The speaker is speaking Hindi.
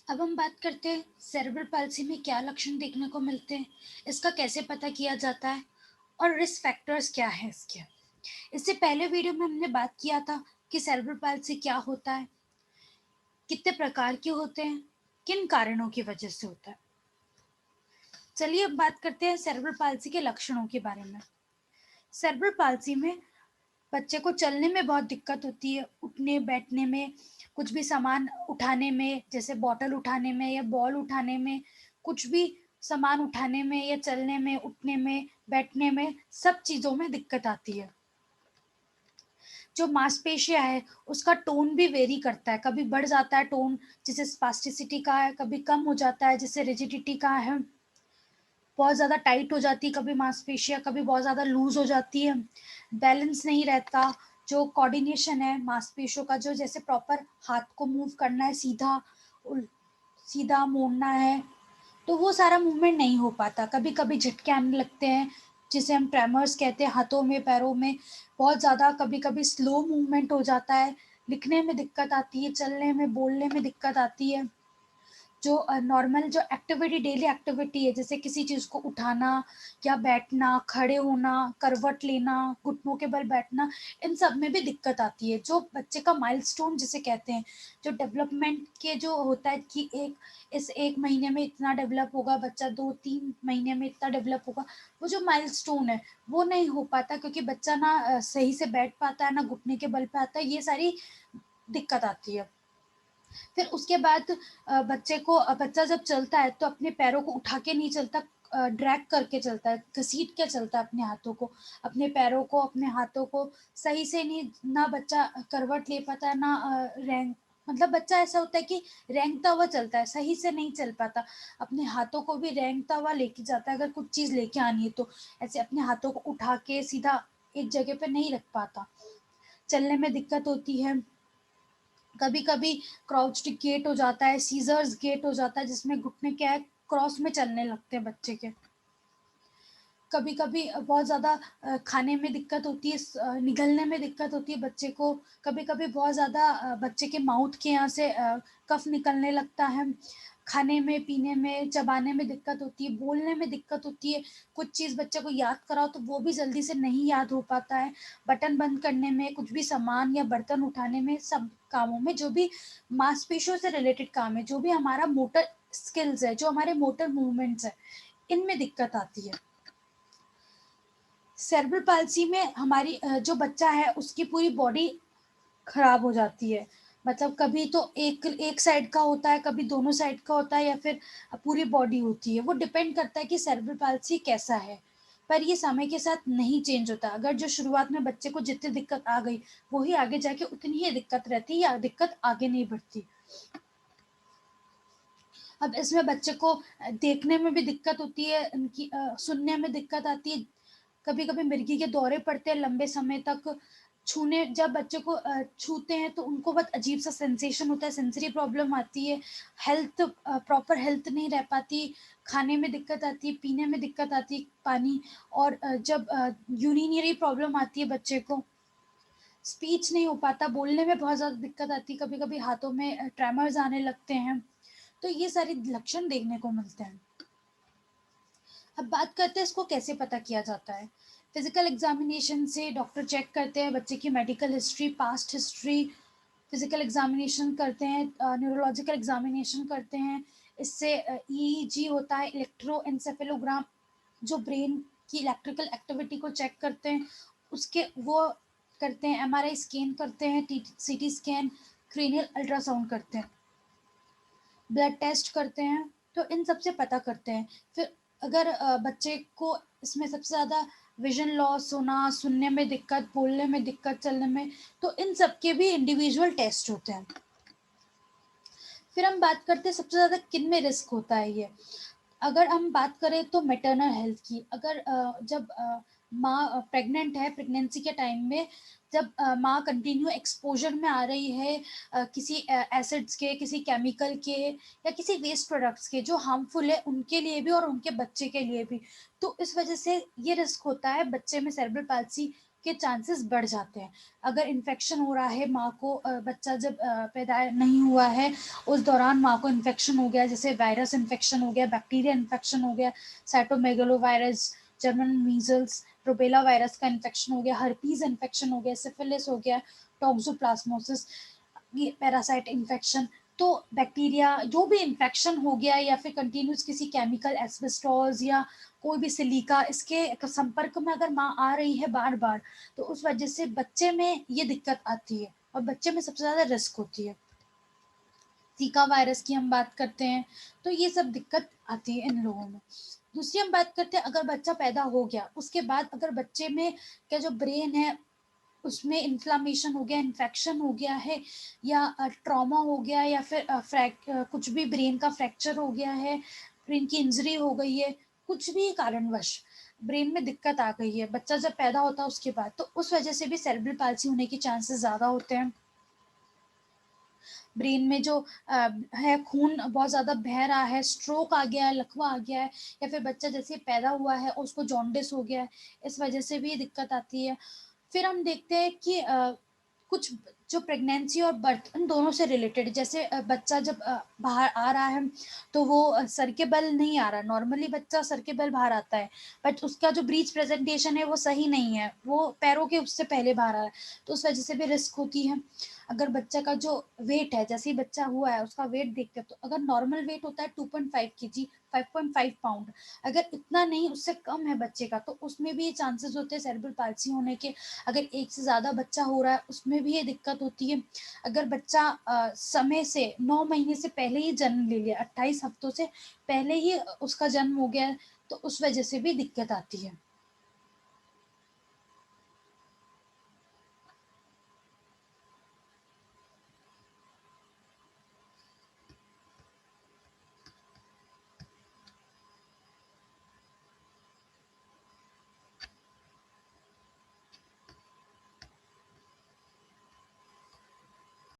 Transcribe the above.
अब हम बात करते हैं सेरेब्रल पाल्सी में क्या लक्षण देखने को मिलते हैं, इसका कैसे पता किया जाता है और रिस्क फैक्टर्स क्या है इसके। इससे पहले वीडियो में हमने बात किया था कि सेरेब्रल पाल्सी क्या होता है, कितने प्रकार के होते हैं, किन कारणों की वजह से होता है। चलिए अब बात करते हैं सेरेब्रल पाल्सी के लक्षणों के बारे में। सेरेब्रल पाल्सी में बच्चे को चलने में बहुत दिक्कत होती है, उठने बैठने में, कुछ भी सामान उठाने में, जैसे बॉटल उठाने में या बॉल उठाने में, कुछ भी सामान उठाने में या चलने में, उठने में, बैठने में, सब चीज़ों में दिक्कत आती है। जो मांसपेशियाँ है, उसका टोन भी वेरी करता है, कभी बढ़ जाता है टोन जिसे स्पास्टिसिटी कहा है, कभी कम हो जाता है जिसे रिजिडिटी कहा है। बहुत ज़्यादा टाइट हो जाती है कभी मांसपेशियाँ, कभी बहुत ज़्यादा लूज़ हो जाती है। बैलेंस नहीं रहता, जो कोऑर्डिनेशन है मांसपेशियों का, जो जैसे प्रॉपर हाथ को मूव करना है, सीधा उल सीधा मोड़ना है, तो वो सारा मूवमेंट नहीं हो पाता। कभी-कभी झटके आने लगते हैं, जिसे हम ट्रेमर्स कहते हैं, हाथों में, पैरों में। बहुत ज़्यादा कभी-कभी स्लो मूवमेंट हो जाता है, लिखने में दिक्कत आती है, चलने में, बोलने में दिक्कत आती है। जो नॉर्मल जो एक्टिविटी डेली एक्टिविटी है, जैसे किसी चीज़ को उठाना या बैठना, खड़े होना, करवट लेना, घुटनों के बल बैठना, इन सब में भी दिक्कत आती है। जो बच्चे का माइलस्टोन जिसे कहते हैं, जो डेवलपमेंट के जो होता है कि इस 1 महीने में इतना डेवलप होगा बच्चा, 2-3 महीने में इतना डेवलप होगा, वो जो माइलस्टोन है, वो नहीं हो पाता क्योंकि बच्चा ना सही से बैठ पाता है, ना घुटने के बल पे आता है, ये सारी दिक्कत आती है। फिर उसके बाद बच्चा जब चलता है तो अपने पैरों को उठा के नहीं चलता, ड्रैग करके चलता है, घसीट के चलता है अपने हाथों को, अपने पैरों को, अपने हाथों को सही से नहीं, ना बच्चा करवट ले पाता है, ना रेंग मतलब बच्चा ऐसा होता है कि रेंगता हुआ चलता है, सही से नहीं चल पाता। अपने हाथों को भी रेंगता हुआ लेके जाता है, अगर कुछ चीज़ लेके आनी है तो, ऐसे अपने हाथों को उठा के सीधा एक जगह पे नहीं रख पाता। चलने में दिक्कत होती है। कभी-कभी क्राउच्ड गेट हो जाता है, सीज़र्स गेट हो जाता है, जिसमें घुटने क्या है क्रॉस में चलने लगते हैं बच्चे के। कभी-कभी बहुत ज़्यादा खाने में दिक्कत होती है, निगलने में दिक्कत होती है बच्चे को। कभी-कभी बहुत ज़्यादा बच्चे के माउथ के यहाँ से कफ निकलने लगता है। खाने में, पीने में, चबाने में दिक्कत होती है, बोलने में दिक्कत होती है। कुछ चीज़ बच्चे को याद कराओ तो वो भी जल्दी से नहीं याद हो पाता है। बटन बंद करने में, कुछ भी सामान या बर्तन उठाने में, सब कामों में, जो भी मांसपेशियों से रिलेटेड काम है, जो भी हमारा मोटर स्किल्स है, जो हमारे मोटर मूवमेंट्स हैं, इनमें दिक्कत आती है। सेरेब्रल पाल्सी में हमारी जो बच्चा है उसकी पूरी बॉडी खराब हो जाती है। मतलब कभी तो एक एक साइड का होता है, कभी दोनों साइड का होता है या फिर पूरी बॉडी होती है। वो डिपेंड करता है कि सेरेब्रल पाल्सी कैसा है। पर ये समय के साथ नहीं चेंज होता। अगर जो शुरुआत में बच्चे को जितनी दिक्कत आ गई, वही आगे जाके उतनी ही दिक्कत रहती है या दिक्कत आगे नहीं बढ़ती। अब इसमें बच्चे को देखने में भी दिक्कत होती है, उनकी सुनने में दिक्कत आती है। कभी-कभी मिर्गी के दौरे पड़ते हैं लंबे समय तक। छूने जब बच्चे को छूते हैं तो उनको बहुत अजीब-सा सेंसेशन होता है, सेंसरी प्रॉब्लम आती है। प्रॉपर हेल्थ नहीं रह पाती, खाने में दिक्कत आती है, पीने में दिक्कत आती है पानी, और जब यूरिनरी प्रॉब्लम आती है बच्चे को, स्पीच नहीं हो पाता, बोलने में बहुत ज़्यादा दिक्कत आती है, कभी-कभी हाथों में ट्रेमर्स आने लगते हैं। तो ये सारे लक्षण देखने को मिलते हैं। अब बात करते हैं इसको कैसे पता किया जाता है। फिजिकल एग्जामिनेशन से डॉक्टर चेक करते हैं बच्चे की medical history, past history, physical examination करते हैं, न्यूरोलॉजिकल एग्जामिनेशन करते हैं। इससे ईईजी होता है, इलेक्ट्रोएन्सेफेलोग्राम, जो ब्रेन की इलेक्ट्रिकल एक्टिविटी को चेक करते हैं, उसके वो करते हैं, एमआरआई स्कैन करते हैं, सीटी स्कैन, क्रेनियल अल्ट्रासाउंड करते हैं, ब्लड टेस्ट करते हैं, तो इन सब से पता करते हैं। फिर अगर बच्चे को इसमें सबसे ज़्यादा विज़न लॉस होना, सुनने में दिक्कत, बोलने में दिक्कत, चलने में, तो इन सब के भी इंडिविजुअल टेस्ट होते हैं। फिर हम बात करते हैं सबसे ज़्यादा किन में रिस्क होता है ये। अगर हम बात करें तो मैटरनल हेल्थ की, अगर जब माँ प्रेग्नेंट है, प्रेगनेंसी के टाइम में जब माँ कंटिन्यू एक्सपोज़र में आ रही है किसी एसिड्स के, किसी केमिकल के या किसी वेस्ट प्रोडक्ट्स के जो हार्मफुल है उनके लिए भी और उनके बच्चे के लिए भी। तो इस वज़ह से ये रिस्क होता है बच्चे में सेरेब्रल पाल्सी के चांसेस बढ़ जाते हैं। अगर इन्फेक्शन हो रहा है माँ को, बच्चा जब पैदा नहीं हुआ है उस दौरान माँ को इन्फेक्शन हो गया, जैसे वायरस इन्फेक्शन हो गया, बैक्टीरिया इन्फेक्शन हो गया, cytomegalovirus, German measles, rubella virus का इन्फेक्शन हो गया, हर्पीज इन्फेक्शन हो गया, सिफिलिस हो गया, टॉक्सोप्लाज्मोसिस, ये पैरासाइट इन्फेक्शन, तो बैक्टीरिया जो भी इन्फेक्शन हो गया या फिर कंटिन्यूस किसी केमिकल एस्बेस्टोस या कोई भी सिलिका इसके संपर्क में अगर माँ आ रही है बार बार, तो उस वजह से बच्चे में ये दिक्कत आती है और बच्चे में सबसे ज़्यादा रिस्क होती है। जीका वायरस की हम बात करते हैं तो ये सब दिक्कत आती है इन लोगों में। दूसरी हम बात करते हैं, अगर बच्चा पैदा हो गया उसके बाद अगर बच्चे में क्या जो ब्रेन है उसमें इन्फ्लामेशन हो गया, इन्फेक्शन हो गया है, या ट्रॉमा हो गया, या फिर कुछ भी ब्रेन का फ्रैक्चर हो गया है, ब्रेन की इंजरी हो गई है, कुछ भी कारणवश ब्रेन में दिक्कत आ गई है बच्चा जब पैदा होता है उसके बाद, तो उस वजह से भी सेरेब्रल पाल्सी होने के चांसेस ज़्यादा होते हैं। ब्रेन में जो है खून बहुत ज़्यादा बह रहा है, स्ट्रोक आ गया है, लकवा आ गया है, या फिर बच्चा जैसे पैदा हुआ है और उसको जॉन्डिस हो गया है, इस वजह से भी दिक्कत आती है। फिर हम देखते हैं कि कुछ जो प्रेगनेंसी और बर्थ इन दोनों से रिलेटेड, जैसे बच्चा जब बाहर आ रहा है तो वो सर के बल नहीं आ रहा, नॉर्मली बच्चा सर के बल बाहर आता है, बट उसका जो ब्रीच प्रेजेंटेशन है वो सही नहीं है, वो पैरों के उससे पहले बाहर आ रहा है, तो उस वजह से भी रिस्क होती है। अगर बच्चा का जो वेट है, जैसे ही बच्चा हुआ है उसका वेट देखते हैं, तो अगर नॉर्मल वेट होता है 2.5 केजी, 5.5 पाउंड, अगर इतना नहीं उससे कम है बच्चे का, तो उसमें भी ये चांसेस होते हैं सेरेब्रल पाल्सी होने के। अगर एक से ज़्यादा बच्चा हो रहा है उसमें भी ये दिक्कत होती है। अगर बच्चा समय से 9 महीने से पहले ही जन्म ले लिया, 28 हफ्तों से पहले ही उसका जन्म हो गया है, तो उस वजह से भी दिक्कत आती है।